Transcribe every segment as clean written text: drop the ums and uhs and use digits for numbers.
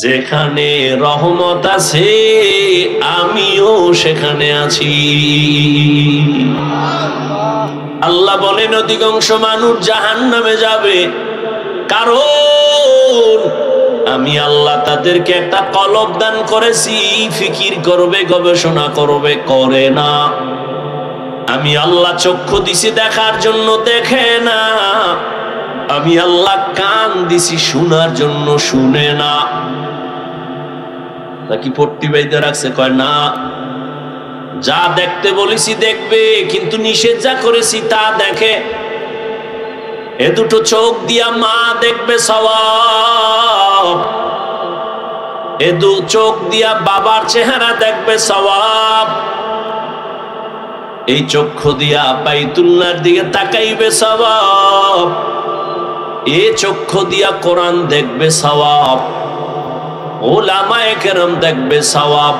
যেখানে রহমত আছে আমিও সেখানে আছি। আল্লাহ বলেন অধিকাংশ মানুষ জাহান্নামে যাবে, কারণ আমি আল্লাহ তাদেরকে একটা কলব দান করেছি, ফিকির করবে, গবেষণা করবে, করে না। আমি আল্লাহ চক্ষু দিছি দেখার জন্য, দেখে না। আমি আল্লাহ কান দিছি শোনার জন্য, শুনে না। নাকি পট্টি বাইতে রাখছে, কয় না, যা দেখতে বলেছি দেখবে, কিন্তু নিষেধ যা করেছি তা দেখে। এ দুটো চোখ দিয়া মা দেখবে সওয়াব, এ দু চোখ দিয়া বাবার চেহারা দেখবে সওয়াব, এই চক্ষু দিয়া বাইতুল্লাহর দিকে তাকাইবে সওয়াব, এ চক্ষু দিয়া কোরআন দেখবে সওয়াব, উলামায়ে কেরাম দেখবে সওয়াব।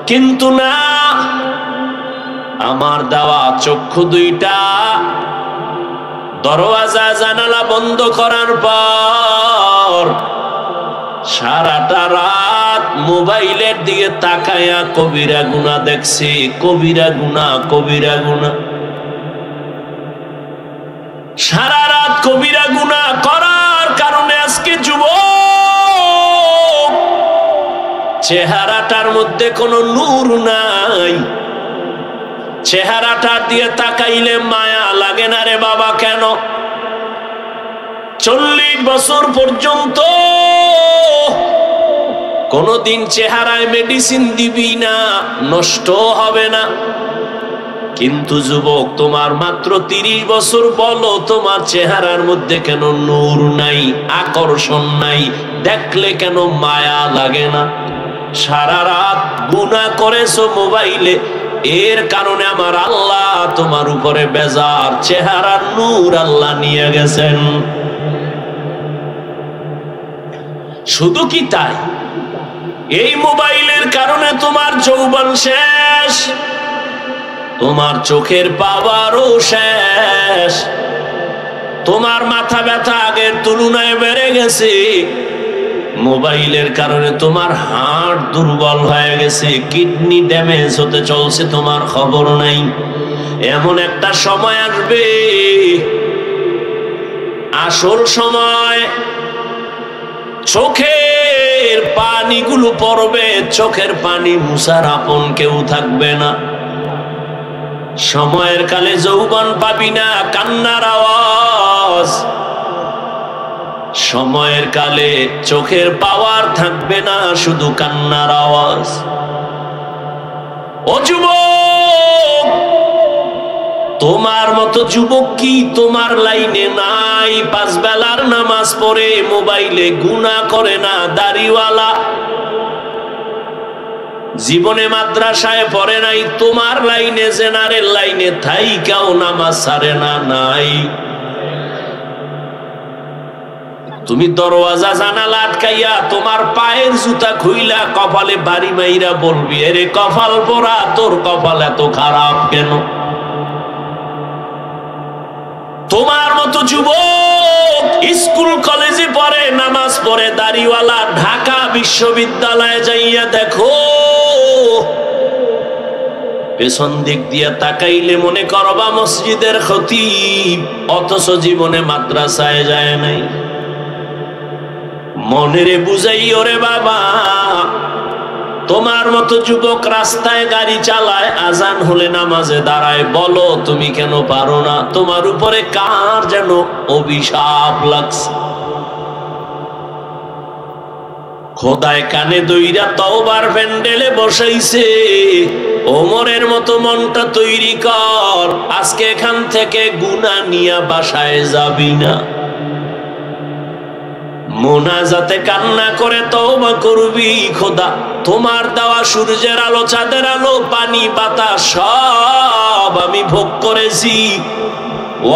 কিন্তু না, আমার দেওয়া চক্ষু দুইটা দরওয়াজা জানালা বন্ধ করার পর সারাটা রাত মোবাইলের দিকে তাকায়া কবিরা গুনাহ দেখছি, কবিরা গুনাহ, কবিরা গুনাহ। সারা রাত কবিরা গুনাহ করার কারণে আজকে যুবক চেহারাটার মধ্যে কোনো নূর নাই। চেহারাটার দিয়ে তাকাইলে মায়া লাগে না রে বাবা। কেন? 40 বছর পর্যন্ত কোনদিন চেহারায় মেডিসিন দিবি না, নষ্ট হবে না। কিন্তু যুবক, তোমার মাত্র 30 বছর, বলো তোমার চেহারার মধ্যে কেন নূর নাই, আকর্ষণ নাই, দেখলে কেন মায়া লাগে না? সারা রাত গুনাহ করেছো মোবাইলে, এর কারণে আমার আল্লাহ তোমার উপরে বেজার, চেহারার নূর আল্লাহ নিয়ে গেছেন। শুধু কি তাই, এই মোবাইলের কারণে তোমার যৌবন শেষ, তোমার চোখের পাওয়ারও শেষ, তোমার মাথা ব্যথা আগের তুলনায় বেড়ে গেছে। মোবাইলের কারণে তোমার হার্ট দুর্বল হয়ে গেছে, কিডনি ড্যামেজ হতে চলছে, তোমার খবর নাই। এমন একটা সময় আসবে, আসল সময়, চোখের পানিগুলো পড়বে, চোখের পানি মুছার আপন কেউ থাকবে না। সময়ের কালে যৌবন পাবি না, কান্নার আওয়াজ। সময়ের কালে চোখের পাওয়ার থাকবে না, শুধু কান্নার আওয়াজ। ও যুবক, তোমার মতো যুবক কি তোমার লাইনে নাই? 5 বেলার নামাজ পড়ে মোবাইলে গুনাহ করে না, দাড়িওয়ালা, জীবনে মাদ্রাসায় পড়ে নাই, তোমার লাইনে, জেনারেল লাইনে থাইকাও নামাজ ছাড়ে না, নাই। তুমি দরওয়াজা জানালা আটকাইয়া তোমার পায়ের জুতা খুইলা কপালে বাড়ি মাইরা বলবি, এরে কপাল পোড়া, তোর কপাল এত খারাপ কেন? তোমার মতো যুবক স্কুল কলেজে পড়ে, নামাজ পড়ে, দাড়িওয়ালা, ঢাকা বিশ্ববিদ্যালয়ে যাইয়া দেখো, পেছন দিক দিয়া তাকাইলে মনে করবা মসজিদের খতিব, অথচ জীবনে মাদ্রাসায় যায় নাই। মনেরে বুঝাই, ওরে বাবা, তোমার মতো যুবক রাস্তায় গাড়ি চালায়, আজান হলে নামাজে দাঁড়ায়, বলো তুমি কেন পারো না? তোমার উপরে কার যেন অভিশাপ লাগছে। খোদায় কানে দইরা তওবার প্যান্ডেলে বসাইছে, ওমরের মতো মনটা তৈরি কর, আজকে এখান থেকে গুনাহ নিয়া বাসায় যাবি না। মোনাজাতে কান্না করে তওবা করবি, খোদা তোমার দেওয়া সূর্যের আলো, চাঁদের আলো, পানি, বাতাস সব আমি ভোগ করেছি,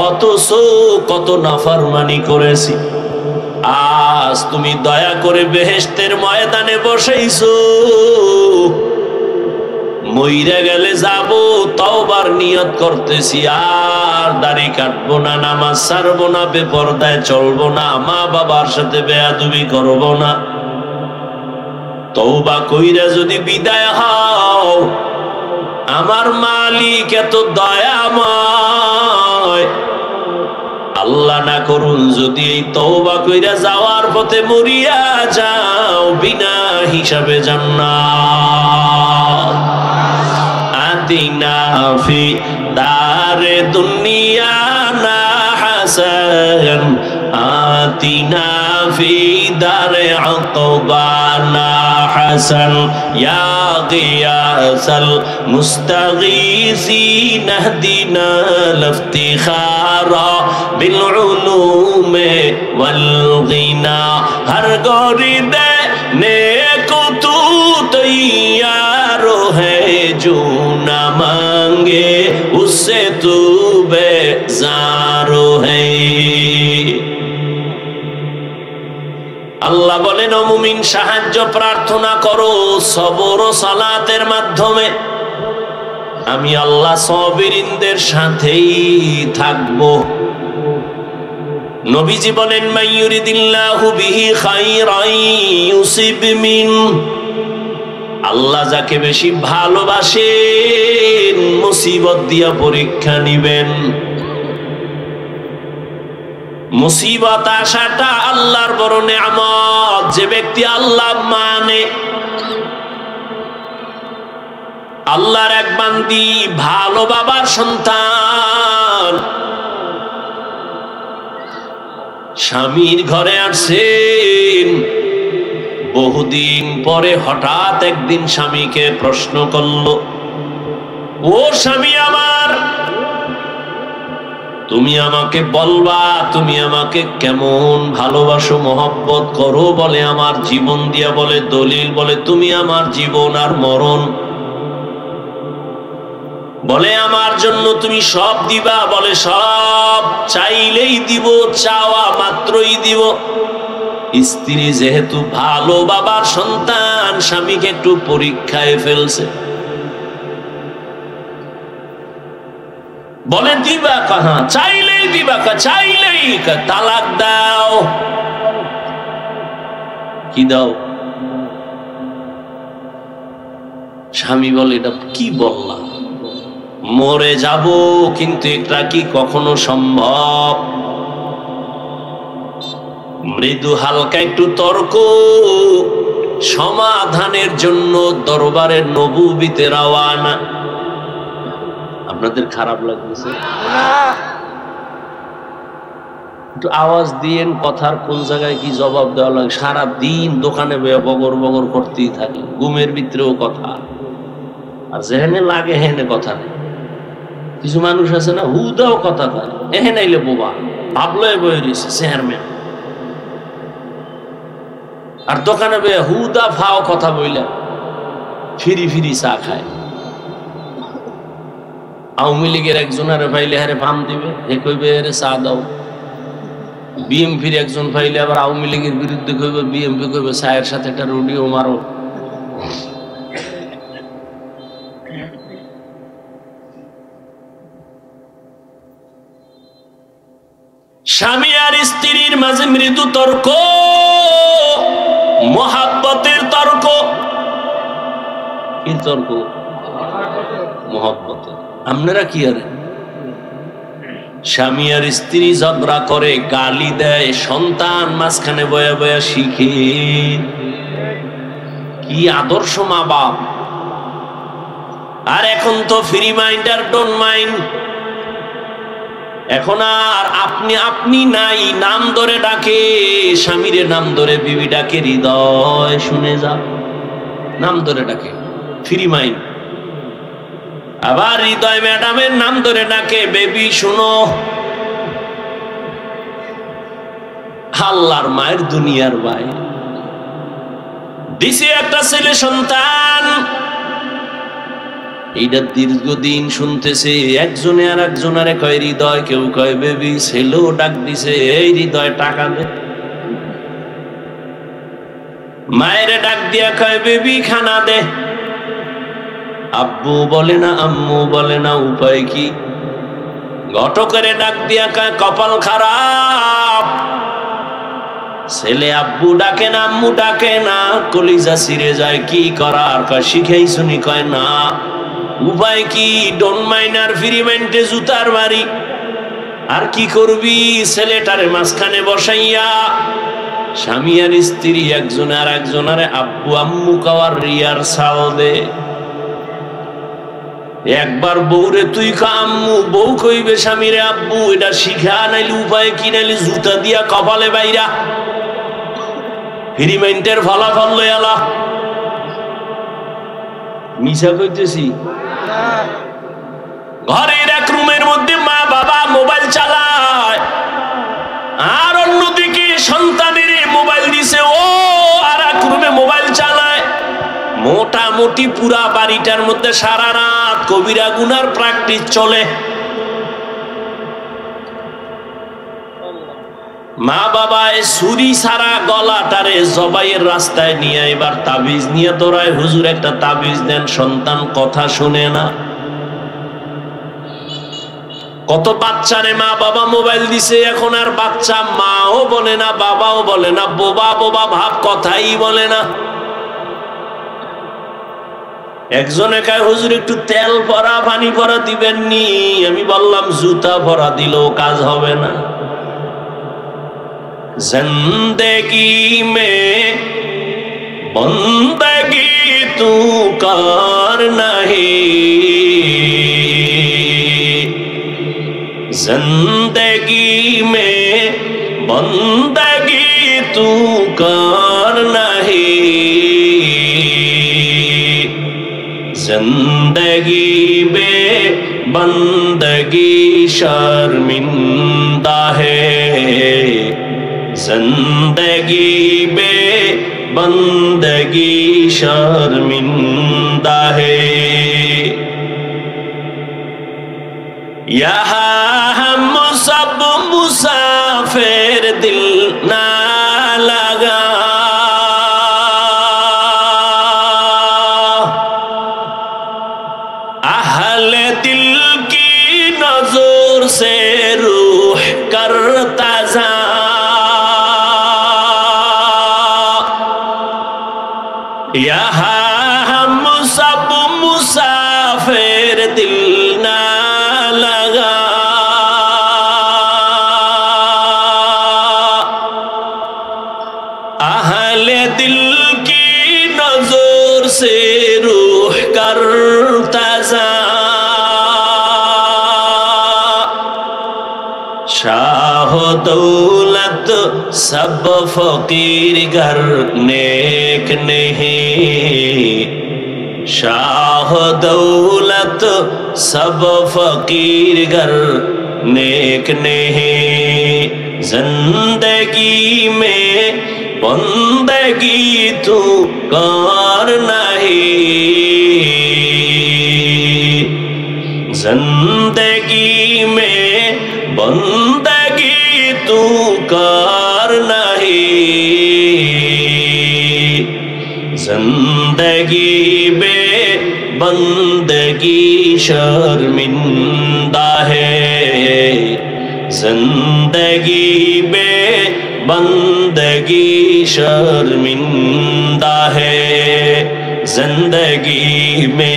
অথচ কত নাফরমানি করেছি। আজ তুমি দয়া করে বেহেশতের ময়দানে বসাইছো, মইরা গেলে যাব, তওবার নিয়ত করতেছি, আর দাড়ি কাটবো না, নামাজ ছাড়বো না, বেপরদায় চলবো না, মা বাবার সাথে বেয়াদবি করবো না। তওবা কইরা যদি বিদায় হও, আমার মালিক এত দয়াময়, আল্লাহ না করুন যদি এই তওবা কইরা যাওয়ার পথে মরিয়া যাও, বিনা হিসাবে জান্নাত। আতিনা ফি দারে দুনিয়া না হাসান, আতিনা ফি দারে আকবানা হাসান, ইয়া গিয়াসাল মুস্তাগীসিন ইহদিনা লিফতিখারা বিল উলুমে ওয়াল গিনা। হর গরিদে নেকো তু তৈয়ার है, जो ना मांगे उससे तू बेजार है। আল্লাহ বলেন, ও মুমিন সাহায্য প্রার্থনা করো সবর ও সালাতের মাধ্যমে, আমি আল্লাহ সাবিরিনদের সাথেই থাকব। নবীজি বলেন, মাইয়ুরিদিল্লাহু বিহি খাইরান ইউসিব মিন, আল্লাহ যাকে বেশি ভালোবাসেন মুসিবত দিয়া পরীক্ষা নিবেন। মুসিবত আসাটা আল্লাহর বড় নেয়ামত। যে ব্যক্তি আল্লাহ মানে, আল্লাহর এক বান্দি, ভালো বাবার সন্তান, স্বামীর ঘরে আসছেন, বহুদিন পরে হঠাৎ একদিন স্বামীকে প্রশ্ন করল, ও স্বামী আমার, তুমি আমাকে বলবা তুমি আমাকে কেমন ভালোবাসো, মহব্বত করো? বলে আমার জীবন দিয়া, বলে দলিল, বলে তুমি আমার জীবন আর মরণ। বলে আমার জন্য তুমি সব দিবা? বলে সব, চাইলেই দিব, চাওয়া মাত্রই দিব। স্ত্রী যেহেতু ভালো বাবার সন্তান, স্বামীকে একটু পরীক্ষায় ফেলছে, বলে দিবা কাহা? চাইলেই দিবা কা? চাইলেই তালাক দাও। কি দাও? স্বামী বলে, এটা কি বললাম? মরে যাব, কিন্তু এটা কি কখনো সম্ভব? মৃদু হালকা একটু তর্ক সমাধানের জন্য দরবারের নবুবিতে রওয়ানা। আপনাদের খারাপ লাগতেছে? একটু আওয়াজ দিয়েন, কথার কোন জায়গায় কি জবাব দেওয়া লাগে। সারা দিন দোকানে বগর বগর করতেই থাকি, ঘুমের ভিতরেও কথা, আর যেহেনে লাগে হেনে কথা নেই। কিছু মানুষ আছে না, হুদাও কথা কয়, এহে নাইলে বোবা, ভাবলয়ে বয়ে রয়েছে চেয়ারম্যান, আর দোকানে বয়ে হুদা ফাও কথা বইলা ফিরি ফিরি চা খায়। আওয়ামী লীগের একজন আরে পাইলে হারে ফাম দিবে, এ কইবে আরে চা দাও। বিএমপির একজন পাইলে আবার আওয়ামী লীগের বিরুদ্ধে কইবে, বিএমপি কইবে চায়ের সাথে একটা রুটিও মারো। স্বামী আর স্ত্রীর মাঝে মৃদু তর্ক, মহাব্বতের তর্ক। কি তর্ক? মহাব্বতের। আপনারা কি আরে? স্বামী আর স্ত্রী ঝগড়া করে, গালি দেয়, সন্তান মাঝখানে বয়া বয়া শিখে। কি আদর্শ মা বাপ! আর এখন তো ফ্রি মাইন্ড আর ডোন্ট মাইন্ড। এখন আর আপনি আপনি নাই, নাম ধরে ডাকে। স্বামীরে নাম ধরে বিবি ডাকে, হৃদয় শুনে যা, নাম ধরে ডাকে, ফ্রি মাইন্ড। আবার হৃদয় ম্যাডামের নাম ধরে ডাকে, বেবি শুনো। আল্লাহর মায়ের দুনিয়ার ভাই দিছে একটা ছেলে সন্তান, এইটা দীর্ঘদিন শুনতেছে। একজনে আর একজনারে কয় হৃদয়, কেউ কয় বেবি। ছেলেও ডাক দিছে, এই হৃদয় টাকা দে। মায়ের ডাক দিয়া কয় বেবি খানা দে। আব্বু বলে না, আম্মু বলে না, উপায় কি? ঘটকের ডাক দিয়া কয় কপাল খারাপ, ছেলে আব্বু ডাকে না, আম্মু ডাকে না, কলিজা ছিঁড়ে যায়। কি করার? কয় শিখাই শুনি। কয় না, উপায় কি? ডোন্ট মাইনার ফ্রি মাইন্ডে জুতার বাড়ি। আর কি করবি? ছেলেটারে মাঝখানে বসাইয়া স্বামী আর স্ত্রী একজনে আর একজনারে আব্বু আম্মু কাওয়ার রিহার্সাল দে। একবার বউরে তুই কা আম্মু, বউ কইবে স্বামীরে আব্বু। এটা শিখা, নাইলে উপায় কি? নাইলে জুতা দিয়া কপালে বাইরা ফ্রি মাইন্ডের ফলাফল লই আলা। মিছা কইতেছি? ঘরের এক রুমের মধ্যে মা বাবা মোবাইল চালায়, আর অন্যদিকে সন্তানের মোবাইল দিছে, ও আর এক রুমে মোবাইল চালায়। মোটামুটি পুরা বাড়িটার মধ্যে সারা রাত কবিরা গুনার প্র্যাকটিস চলে। মা বাবা ছুরি সারা গলাটারে জবাইয়ের রাস্তায় নিয়ে এবার তাবিজ নিয়ে দৌড়ায়, হুজুর একটা তাবিজ দেন। সন্তান কথা শুনে না। কত বাচ্চারে মা বাবা মোবাইল দিছে, এখন আর বাচ্চা মাও বলে না, বাবাও বলে না, বোবা বোবা ভাব, কথাই বলে না। একজনে কয় হুজুর একটু তেল ভরা পানি ভরা দিবেন নি। আমি বললাম জুতা ভরা দিলেও কাজ হবে না। জিন্দেগি মে বন্দগি তু কার নাহি, जिंदगी में बंदगी तू कर नहीं, जिंदगी में बंदगी शर्मिंदा है, जिंदगी में बंदगी शर्मिंदा है। यहाँ हम सब मुसाफिर दिल ना लगा, अहले दिल की नजर से रूह करता जा, यहाँ हम सब मुसाफिर दिल ना लगा, अहले दिल की नजर से रूह करता जा, शाह दौलत सब फकीर घर नेक नहीं, शाह दौलत सब फकीर घर नेक नहीं, जिंदगी में बंदगी तू कर नहीं, जिंदगी में बंदगी तू कर नहीं, जिंदगी में बंदगी शर्मिंदा है, जिंदगी में बंदगी शर्मिंदा है, जिंदगी में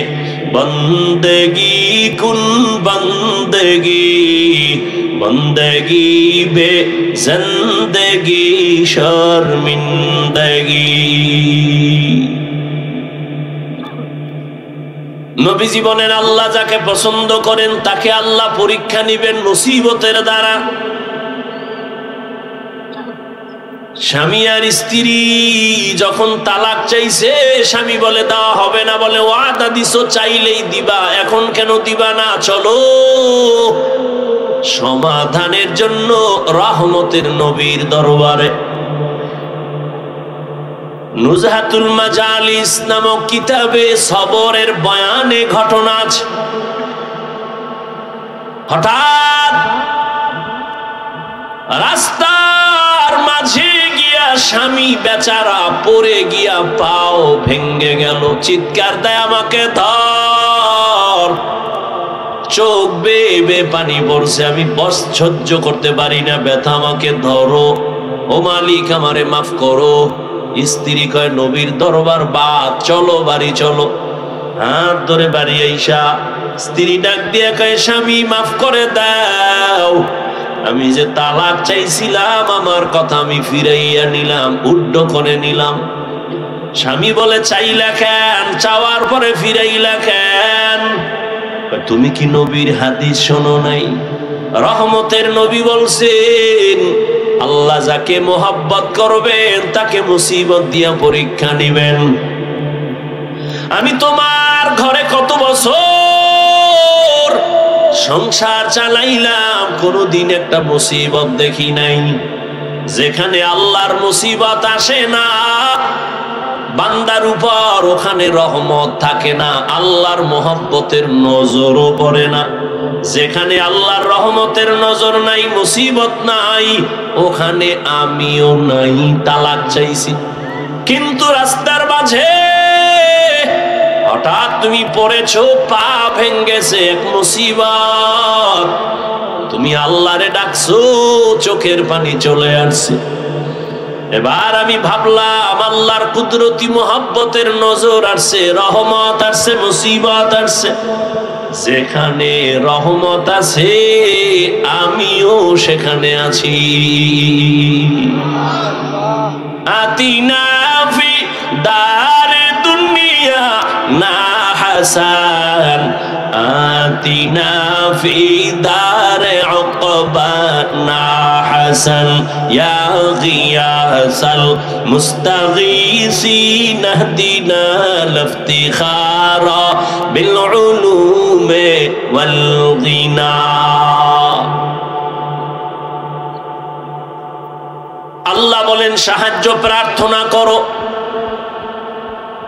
बंदगी कुन बंदगी, बंदगी बे जिंदगी शर्मिंदगी। নবীজি বলেন আল্লাহ যাকে পছন্দ করেন তাকে আল্লাহ পরীক্ষা নিবেন মুসিবতের দ্বারা। স্বামী আর স্ত্রী যখন তালাক চাইছে, স্বামী বলে দেওয়া হবে না, বলে ওয়াদা দিছো চাইলেই দিবা, এখন কেন দিবা না? চলো সমাধানের জন্য রহমতের নবীর দরবারে। নুজহাতুল মাজালিস নামক কিতাবে সবরের বয়ানে ঘটনা আছে। হঠাৎ রাস্তার মাঝে গিয়া স্বামী বেচারা পড়ে গিয়া পাও ভেঙ্গে গেল, চিৎকার দেয় আমাকে ধর। চোখ বেয়ে বেয়ে পানি পড়ছে, আমি বস সহ্য করতে পারি না ব্যথা, আমাকে ধরো। ও মালিক আমারে মাফ করো। স্ত্রী কয় নবীর দরবার বাদ, চলো বাড়ি চলো। হাত ধরে বাড়ি আইসা স্ত্রী ডাক দিয়ে কয় স্বামী মাফ করে দাও, আমি যে তালাক চাইছিলাম আমার কথা আমি ফিরাইয়া নিলাম, উড্ড করে নিলাম। স্বামী বলে চাইলা কেন, চাওয়ার পরে ফিরাইলা কেন? তুমি কি নবীর হাদিস শোনো নাই? রহমতের নবী বলছেন আল্লাহ যাকে মোহাব্বত করবেন তাকে মুসিবত দিয়া পরীক্ষা নিবেন। আমি তোমার ঘরে কত বছর সংসার চালাইলাম, কোনদিন একটা মুসিবত দেখি নাই। যেখানে আল্লাহর মুসিবত আসে না বান্দার উপর, ওখানে রহমত থাকে না, আল্লাহর মোহাব্বতের নজরও পড়ে না। যেখানে আল্লাহর রহমতের নজর নাই, মুসিবত নাই, ওখানে আমিও নাই। তালাক চাইছি, কিন্তু রাস্তার মাঝে হঠাৎ তুমি পড়েছো, পা ভেঙ্গেছে, এক মুসিবত, তুমি আল্লাহরে ডাকছো, চোখের পানি চলে আসছে। এবার আমি ভাবলাম আল্লাহর কুদরতি মোহাব্বতের নজর আসছে, রহমত আসছে, মুসিবত আসছে। যেখানে রহমত আছে আমিও সেখানে আছি। আতিনা ফি দারে দুনিয়া না হাসান, আতিনা ফি দারে উকবা না হাসান, ইয়া গিয়াসাল মুস্তাগীসিন ইহদিনা লিফতিখারা বিল উলুমি ওয়াল গিনা। আল্লাহ বলেন সাহায্য প্রার্থনা করো।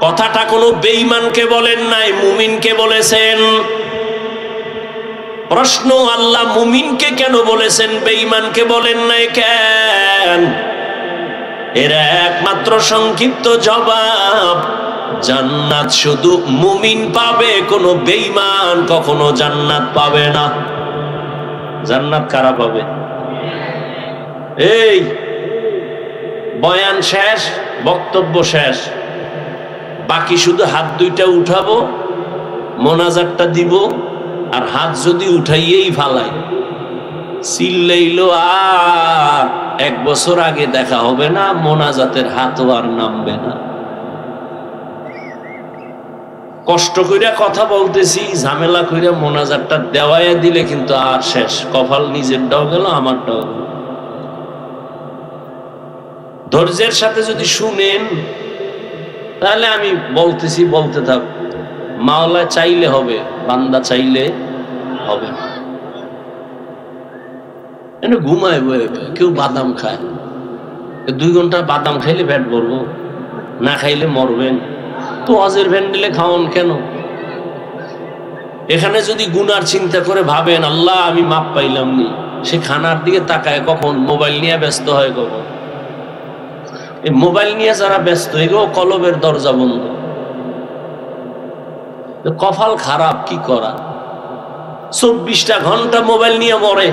কথাটা কোনো বেঈমানকে বলেন নাই, মুমিনকে বলেছেন। প্রশ্ন, আল্লাহ মুমিনকে কেন বলেছেন, বেঈমানকে বলেন নাই কেন? এর একমাত্র সংক্ষিপ্ত জবাব, জান্নাত শুধু মুমিন পাবে, কোনো বেঈমান কখনো জান্নাত পাবে না। জান্নাত কারা পাবে? এই বয়ান শেষ, বক্তব্য শেষ, বাকি শুধু হাত দুইটা উঠাবো, মোনাজাতটা দিব, আর হাত যদি উঠাইয়েই ফালাই, চিল্লাইলো আর 1 বছর আগে দেখা হবে না, মোনাজাতের হাতও আর নামবে না। কষ্ট কইরা কথা বলতেছি, ঝামেলা কইরা মোনাজাতটা দেওয়াইয়া দিলে কিন্তু আর শেষ, কপাল নিজেরটাও গেল, আমারটাও গেল। ধৈর্যের সাথে যদি শুনেন তাহলে আমি বলতেছি, বলতে থাক। মাওলা চাইলে হবে, বান্দা চাইলে হবে না। ঘুমায় বয়ে, কেউ বাদাম খায়, 2 ঘন্টা বাদাম খাইলে পেট ভরবো, না খাইলে মরবেন। তো অজের ভ্যান্ডেলে খাওয়ান কেন? এখানে যদি গুনার চিন্তা করে ভাবেন আল্লাহ আমি মাপ পাইলাম নি, সে খানার দিকে তাকায় কখন? মোবাইল নিয়ে ব্যস্ত হয় কখন? এই মোবাইল নিয়ে যারা ব্যস্ত, এগো কলবের দরজা বন্ধ। কপাল খারাপ, কি করা? 24টা ঘন্টা মোবাইল নিয়ে মরে।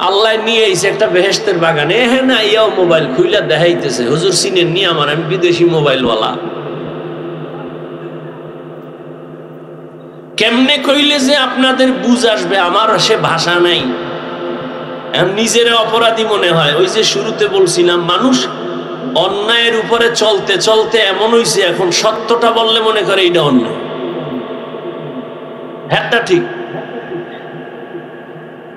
আল্লাহ নিয়ে এসে একটা বেহেশতের বাগানে, হ্যাঁ না, ইয়াও মোবাইল খুইলা দেখাইতেছে, হুজুর চিনেন নি আমার, আমি বিদেশি মোবাইলওয়ালা। কেমনে কইলে যে আপনাদের বুঝ আসবে? আমার সে ভাষা নাই, নিজের অপরাধী মনে হয়। ওই যে শুরুতে বলছিলাম, মানুষ অন্যায়ের উপরে চলতে চলতে এমন হইছে, এখন সত্যটা বললে মনে করে এটা অন্যায়। হ্যাঁ ঠিক।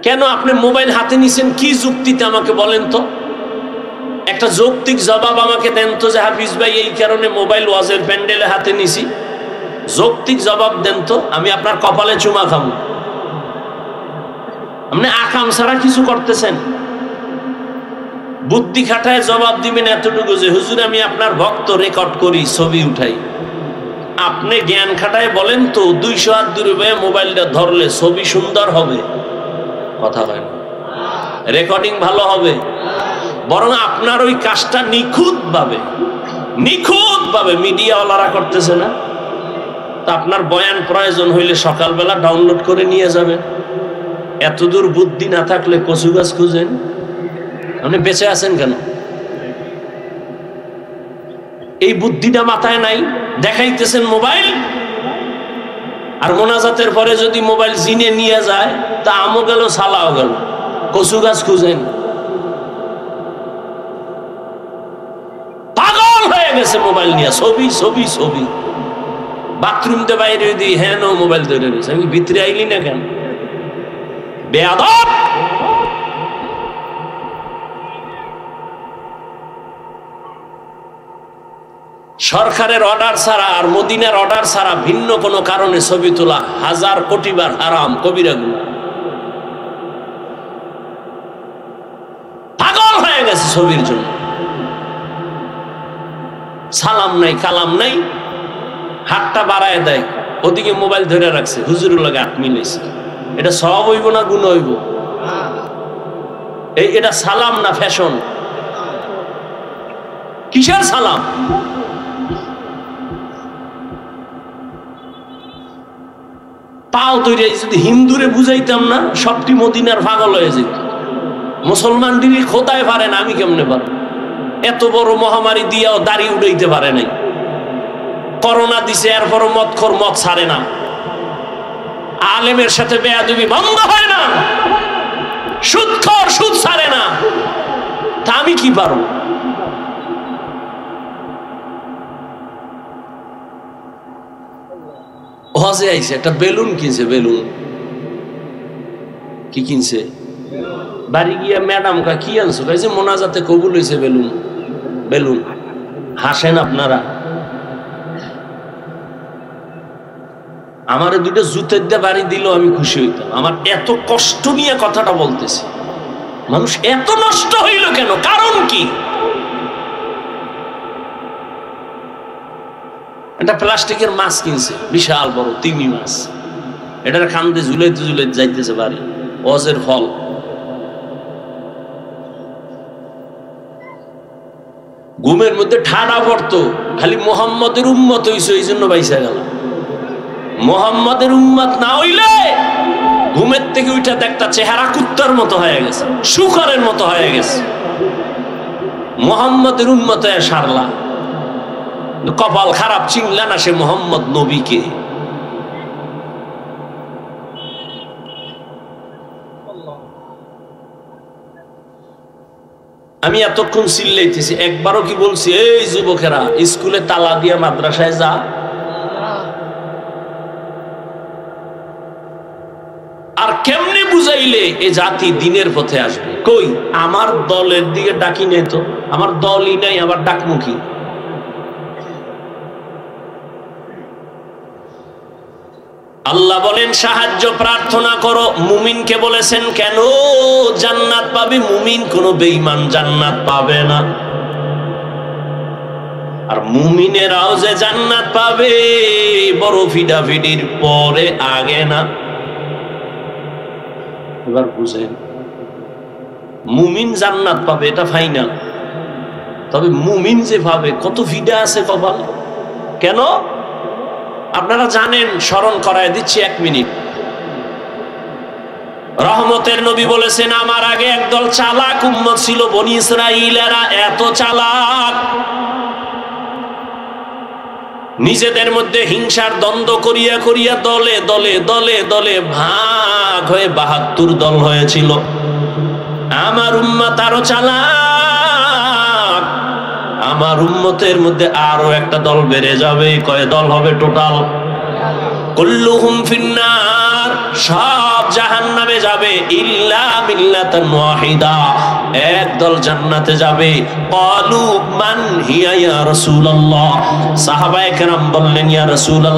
কেন আপনি মোবাইল হাতে নিছেন? কি যুক্তিতে আমাকে বলেন তো, একটা যৌক্তিক জবাব আমাকে দেন তো, যে হাফিজ ভাই এই কারণে মোবাইল ওয়াজের প্যান্ডেলে হাতে নিছি। যৌক্তিক জবাব দেন তো, আমি আপনার কপালে চুমা খাবো। আপনি আকাম ছাড়া কিছু করতেছেন, বুদ্ধি খাটায় জবাব দিবেন এতটুকু যে হুজুর আমি আপনার ভক্ত, রেকর্ড করি, ছবি উঠাই। আপনি জ্ঞান খাটায় বলেন তো 200 হাত দূরে বয়ে মোবাইলটা ধরলে ছবি সুন্দর হবে? কথা হয় না, রেকর্ডিং ভালো হবে। বরং আপনার ওই কাজটা নিখুঁত ভাবে মিডিয়াওয়ালারা করতেছে না? তা আপনার বয়ান প্রয়োজন হইলে সকালবেলা ডাউনলোড করে নিয়ে যাবেন। এতদূর বুদ্ধি না থাকলে কচু গাছ খুঁজেন। আপনি বেঁচে আছেন কেন? এই বুদ্ধিটা মাথায় নাই, দেখাইতেছেন মোবাইল। আর মোনাজাতের পরে যদি মোবাইল জিনে নিয়ে যায় তা আমও গেল সালাও গেল, কচু গাছ খুঁজেন। পাগল হয়ে গেছে মোবাইল নিয়ে, ছবি ছবি ছবি। বাথরুম তে বাইরে দিই, হ্যাঁ নো মোবাইল ধরে রয়েছে। আমি ভিতরে আইলি না কেন? বেয়াদব। সরকারের অর্ডার ছাড়া আর মদিনার অর্ডার ছাড়া ভিন্ন কোনো কারণে ছবি তোলা 1000 কোটি বার হারাম, কবিরা গুনাহ। পাগল হয়ে গেছে ছবির জন্য। সালাম নাই, কালাম নাই, হাতটা বাড়ায় দেয়, ওদিকে মোবাইল ধরে রাখছে, হুজুরের লাগে হাত মিলেছে। এটা সওয়াব হইব না গুনাহ হইব? এটা সালাম না ফ্যাশন? কিসের সালাম? পাও তৈরি। যদি হিন্দুরে বুঝাইতাম না, সবটি মদিনার পাগল হয়ে যেত। মুসলমান দিদি খোদায় পারে না, আমি কেমনে পারবো? এত বড় মহামারী দিয়াও দাড়ি উড়াইতে পারে নাই। করোনা দিছে, এরপরও মদখোর মদ ছাড়ে না। আলেমের সাথে বেয়াদবি বন্ধ হয় না, সুদখোর সুদ ছাড়ে না। তা আমি কি পারবো? হজে আইছে, একটা বেলুন কিনছে। বেলুন কি কিনছে? বাড়ি গিয়া ম্যাডাম কা কি আনছো? কাছে মোনাজাতে কবুল হয়েছে বেলুন। বেলুন হাসেন আপনারা। আমার দুটো জুতের দিয়ে বাড়ি দিল, আমি খুশি হইতাম। আমার এত কষ্ট নিয়ে কথাটা বলতেছি। মানুষ এত নষ্ট হইল কেন? কারণ কি? একটা প্লাস্টিকের মাছ কিনছে, বিশাল বড় তিমি মাছ। এটার কান্দে ঝুলাইতে ঝুলাইতে যাইতেছে বাড়ি। হজের ফল। ঘুমের মধ্যে ঠাডা পড়তো, খালি মোহাম্মদের উম্মত হইছে, এই জন্য বাইসা গেল। মোহাম্মদের উম্মত না হইলে ঘুমের থেকে উঠা দেখতা চেহারা কুত্তার মতো হয়ে গেছে, শুকরের মতো হয়ে গেছে। মোহাম্মদের উম্মত হয়ে সারলা। কপাল খারাপ, চিনলা না সে মোহাম্মদ নবীকে। আমি এতক্ষণ চিল্লাইতেছি, একবারও কি বলছি এই যুবকেরা স্কুলে তালা দিয়া মাদ্রাসায় যা? আর কেমনে বুঝাইলে এ জাতি দিনের পথে আসবে? কই আমার দলের দিকে ডাকি নেই তো, আমার দলই নাই, আবার ডাকমুখী। আল্লাহ বলেন সাহায্য প্রার্থনা করো। মুমিনকে বলেছেন কেন জান্নাত পাবে? মুমিন কোন বেঈমান জান্নাত পাবে না। আর মুমিনেরাও যে জান্নাত পাবে বড় ফিডাফিডির পরে, আগে না। এবার বুঝেন, মুমিন জান্নাত পাবে এটা ফাইনাল। তবে মুমিন যে পাবে কত ফিডা আছে কপাল। কেন আপনারা জানেন, স্মরণ করায় দিচ্ছি 1 মিনিট। রহমতের নবী বলেছেন আমার আগে একদল চালাক উম্মত ছিল, বনি ইসরাঈলেরা। এত চালাক, নিজেদের মধ্যে হিংসার দ্বন্দ্ব করিয়া করিয়া দলে দলে দলে দলে ভাগ হয়ে 72 দল হয়েছিল। আমার উম্মত আরো চালাক, আমার উম্মতের মধ্যে আরো একটা দল বেড়ে যাবে। কয় দল হবে টোটাল? কুল্লুহুম ফিন্নার, সব জাহান্নামে যাবে, ইল্লা মিল্লাতান ওয়াহিদা, এক দল জান্নাতে যাবে। ক্বালু মান হিয়া ইয়া রাসূলুল্লাহ, সাহাবায়ে কেরাম বললেন ইয়া রাসূলুল্লাহ